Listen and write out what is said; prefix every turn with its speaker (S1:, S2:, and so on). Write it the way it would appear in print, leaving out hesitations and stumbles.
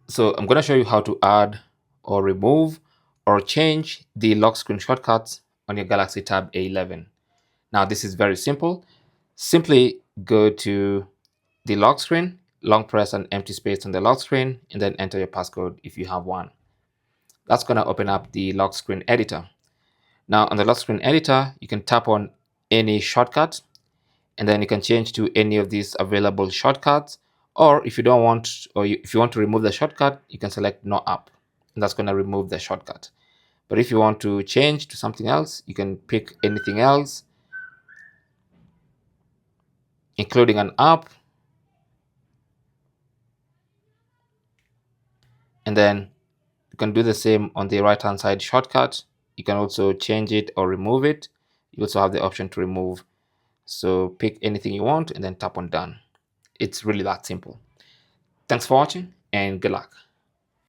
S1: So I'm going to show you how to add or remove or change the lock screen shortcuts on your Galaxy Tab A11. Now this is very simple. Simply go to the lock screen, long press an empty space on the lock screen, and then enter your passcode if you have one. That's going to open up the lock screen editor. Now on the lock screen editor, you can tap on any shortcut, and then you can change to any of these available shortcuts. Or if you don't want, if you want to remove the shortcut, you can select no app, and that's going to remove the shortcut. But if you want to change to something else, you can pick anything else, including an app, and then you can do the same on the right hand side shortcut. You can also change it or remove it. You also have the option to remove. So pick anything you want and then tap on done. It's really that simple. Thanks for watching and good luck.